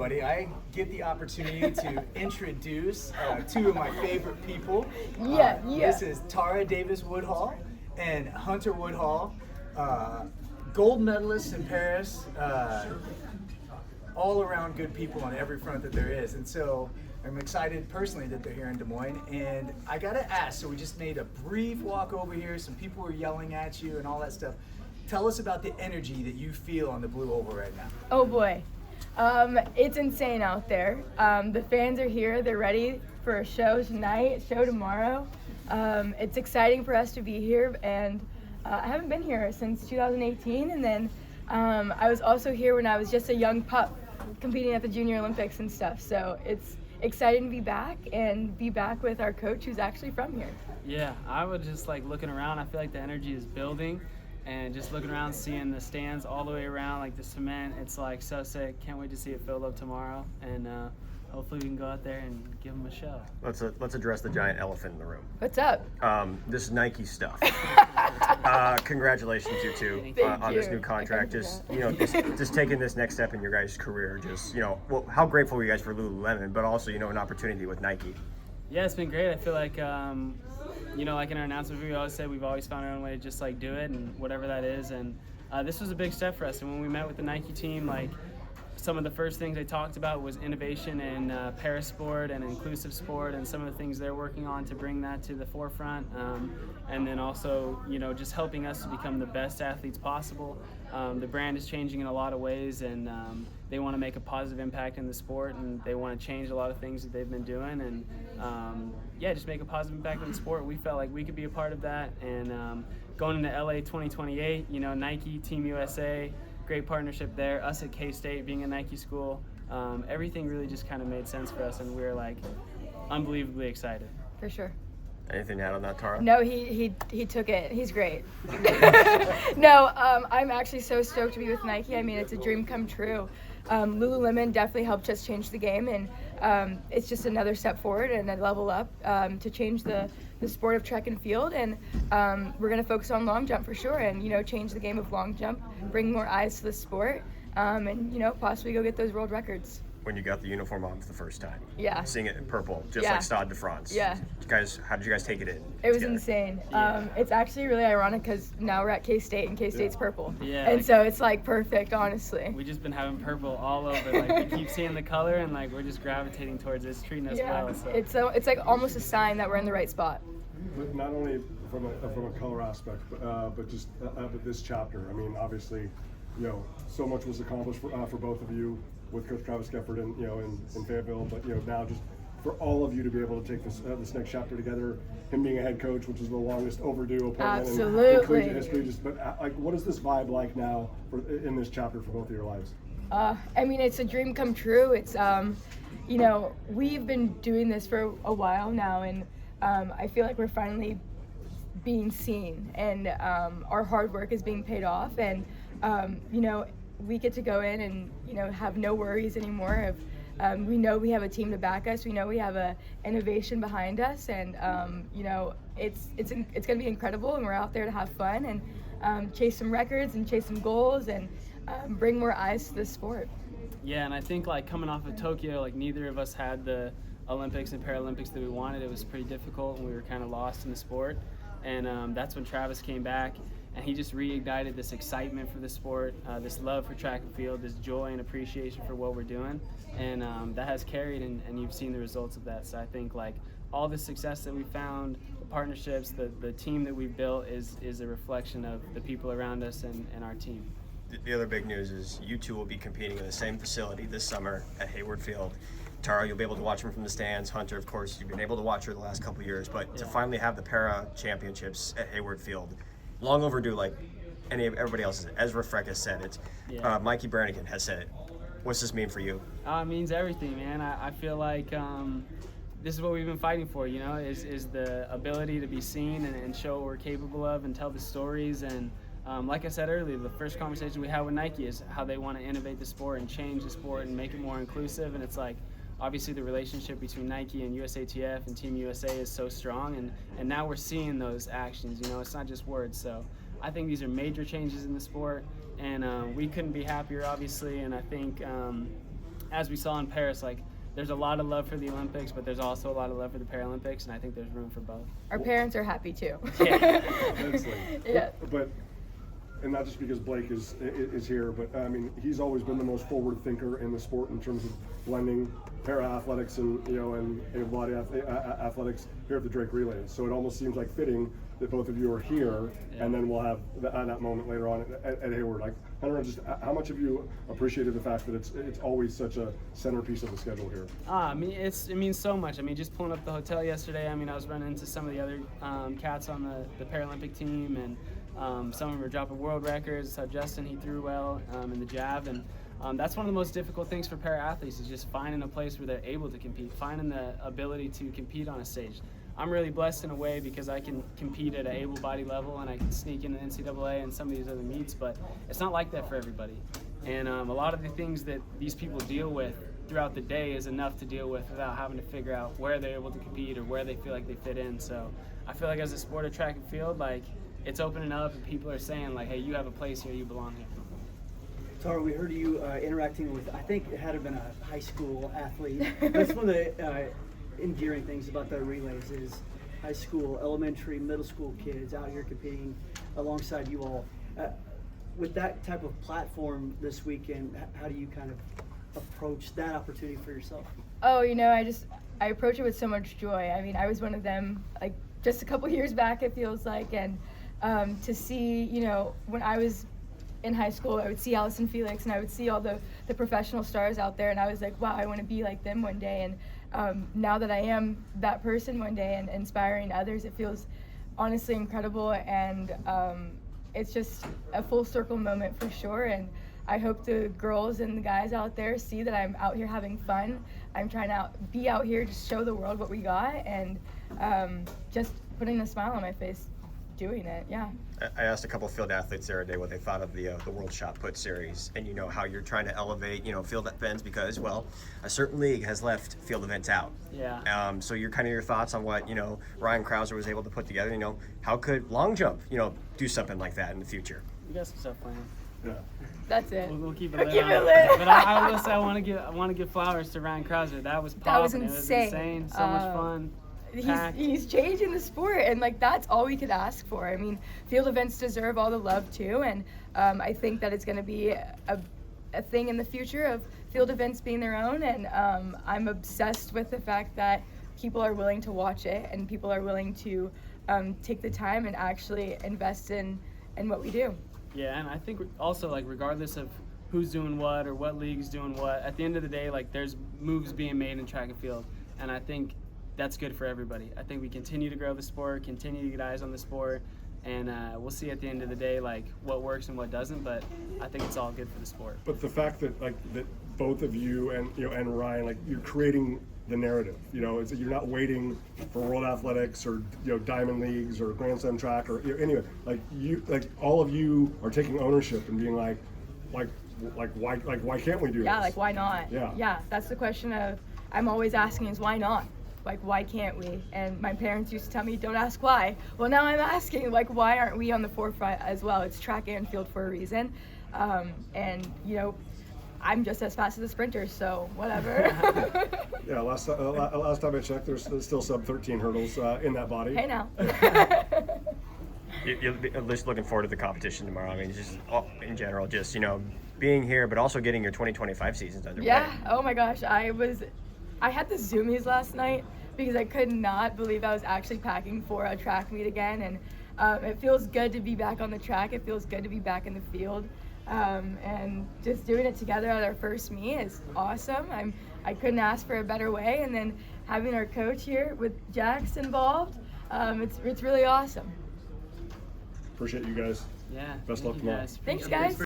Buddy, I get the opportunity to introduce two of my favorite people. This is Tara Davis-Woodhall and Hunter Woodhall, gold medalists in Paris, all around good people on every front that there is. And so I'm excited personally that they're here in Des Moines. And I gotta ask, so we just made a brief walk over here, some people were yelling at you and all that stuff. Tell us about the energy that you feel on the Blue Oval right now. Oh boy. It's insane out there. The fans are here. They're ready for a show tonight, show tomorrow. It's exciting for us to be here, and I haven't been here since 2018, and then I was also here when I was just a young pup competing at the Junior Olympics and stuff. So it's exciting to be back and be back with our coach who's actually from here. Yeah, I was just looking around. I feel like the energy is building. And just looking around, seeing the stands all the way around, the cement, it's so sick. Can't wait to see it filled up tomorrow, and hopefully we can go out there and give them a show. Let's address the giant elephant in the room. What's up? This Nike stuff. Congratulations, you two, on this new contract. Just taking this next step in your guys' career. How grateful are you guys for Lululemon, but also an opportunity with Nike. Yeah, it's been great. I feel like in our announcement, we always say we've always found our own way to just do it, and whatever that is. And this was a big step for us. And when we met with the Nike team, some of the first things they talked about was innovation in parasport and inclusive sport, and some of the things they're working on to bring that to the forefront. And then also, just helping us to become the best athletes possible. The brand is changing in a lot of ways, and they want to make a positive impact in the sport, and they want to change a lot of things that they've been doing, and just make a positive impact in the sport. We felt like we could be a part of that, and going into LA 2028, Nike, Team USA, great partnership there. Us at K-State being a Nike school, everything really just kind of made sense for us, and we were unbelievably excited. For sure. Anything to add on that, Tara? No, he took it. He's great. No, I'm actually so stoked to be with Nike. I mean, it's a dream come true. Lululemon definitely helped us change the game, and it's just another step forward and a level up to change the sport of track and field. And we're going to focus on long jump for sure, and change the game of long jump, bring more eyes to the sport, and possibly go get those world records. When you got the uniform on for the first time. Yeah. Seeing it in purple, just like Stade de France. Yeah. How did you guys take it in? It was insane. It's actually really ironic because now we're at K-State and K-State's purple. Yeah. And so it's perfect, honestly. We've just been having purple all over. We keep seeing the color, and we're just gravitating towards it. It's treating us well. So. It's almost a sign that we're in the right spot. But not only from a color aspect, but just with this chapter. I mean, obviously, so much was accomplished for both of you with Coach Travis Gefford in Fayetteville, but now just for all of you to be able to take this next chapter together, him being a head coach, which is the longest overdue appointment in collegiate history. What is this vibe like now in this chapter for both of your lives? I mean, it's a dream come true. It's we've been doing this for a while now, and I feel like we're finally being seen, and our hard work is being paid off, and we get to go in and have no worries anymore. We know we have a team to back us. We know we have a innovation behind us, and it's going to be incredible. And we're out there to have fun and chase some records and chase some goals and bring more eyes to the sport. Yeah, and I think coming off of Tokyo, neither of us had the Olympics and Paralympics that we wanted. It was pretty difficult, and we were kind of lost in the sport. And that's when Travis came back. And he just reignited this excitement for the sport, this love for track and field, this joy and appreciation for what we're doing. And that has carried, and you've seen the results of that. So I think all the success that we found, the partnerships, the team that we've built is a reflection of the people around us and our team. The other big news is you two will be competing in the same facility this summer at Hayward Field. Tara, you'll be able to watch them from the stands. Hunter, of course, you've been able to watch her the last couple of years. But to finally have the para championships at Hayward Field, long overdue, everybody else. Ezra Freck has said it. Mikey Brannigan has said it. What's this mean for you? It means everything, man. I feel like this is what we've been fighting for, is the ability to be seen and show what we're capable of and tell the stories. And like I said earlier, the first conversation we had with Nike is how they want to innovate the sport and change the sport and make it more inclusive. And it's obviously the relationship between Nike and USATF and Team USA is so strong, and now we're seeing those actions. It's not just words. So I think these are major changes in the sport, and we couldn't be happier, obviously. And I think as we saw in Paris, like there's a lot of love for the Olympics, but there's also a lot of love for the Paralympics, and I think there's room for both. Our parents are happy too. Excellent. Yeah. But and not just because Blake is here, but I mean he's always been the most forward thinker in the sport in terms of blending para athletics and and body athletics here at the Drake Relays. So it almost seems like fitting that both of you are here, and then we'll have that moment later on at Hayward. Like, I don't know, just how much have you appreciated the fact that it's always such a centerpiece of the schedule here? I mean, it means so much. I mean, just pulling up the hotel yesterday, I mean, I was running into some of the other cats on the Paralympic team, and some of them were dropping world records. I saw Justin, he threw well in the jab, and that's one of the most difficult things for para-athletes is just finding a place where they're able to compete, finding the ability to compete on a stage. I'm really blessed in a way because I can compete at an able-bodied level and I can sneak into NCAA and some of these other meets, but it's not like that for everybody. And a lot of the things that these people deal with throughout the day is enough to deal with without having to figure out where they're able to compete or where they feel like they fit in. So I feel like as a sport of track and field, like it's opening up and people are saying like, hey, you have a place here, you belong here. Tara, we heard you interacting with, I think it had been a high school athlete. That's one of the endearing things about the relays is high school, elementary, middle school kids out here competing alongside you all. With that type of platform this weekend, how do you kind of approach that opportunity for yourself? Oh, I approach it with so much joy. I mean, I was one of them, like, just a couple years back, it feels like, and to see, when I was in high school, I would see Allison Felix, and I would see all the professional stars out there, and I was like, wow, I want to be like them one day, and now that I am that person one day and inspiring others, it feels honestly incredible, and it's just a full circle moment for sure, and I hope the girls and the guys out there see that I'm out here having fun. I'm trying to be out here to show the world what we got, and just putting a smile on my face doing it, yeah. I asked a couple of field athletes the other day what they thought of the World Shot Put series, and how you're trying to elevate field events because, well, a certain league has left field events out. Yeah. So your thoughts on what Ryan Krauser was able to put together. How could long jump do something like that in the future? You got some stuff planned. Yeah. That's it. We'll keep it We'll lit. keep it lit. But I will say I want to give flowers to Ryan Krauser. That was That was popping. insane. It was insane. So much fun. He's changing the sport, and that's all we could ask for. I mean, field events deserve all the love too, and I think that it's going to be a thing in the future of field events being their own, and I'm obsessed with the fact that people are willing to watch it and people are willing to take the time and actually invest in what we do. Yeah, and I think also, like, regardless of who's doing what or what league's doing what, at the end of the day, like, there's moves being made in track and field, and I think that's good for everybody. I think we continue to grow the sport, continue to get eyes on the sport, and we'll see at the end of the day like what works and what doesn't. But I think it's all good for the sport. But the fact that that both of you and and Ryan, like, you're creating the narrative. It's, you're not waiting for World Athletics or Diamond Leagues or Grand Slam track or anyway. Like all of you are taking ownership and being like why can't we do this? Yeah, like why not? Yeah. That's the question I'm always asking is why not? Like, why can't we? And my parents used to tell me, don't ask why. Well, now I'm asking, like, why aren't we on the forefront as well? It's track and field for a reason. And, I'm just as fast as a sprinter, so whatever. Yeah, last time I checked, there's still sub 13 hurdles in that body. Hey, now. You're at least looking forward to the competition tomorrow. I mean, just in general, just being here, but also getting your 2025 seasons underway. Yeah, oh my gosh, I had the zoomies last night because I could not believe I was actually packing for a track meet again, and it feels good to be back on the track. It feels good to be back in the field, and just doing it together at our first meet is awesome. I couldn't ask for a better way, and then having our coach here with Jax involved, it's really awesome. Appreciate you guys. Yeah. Best thank luck you tomorrow. guys. Thanks, guys.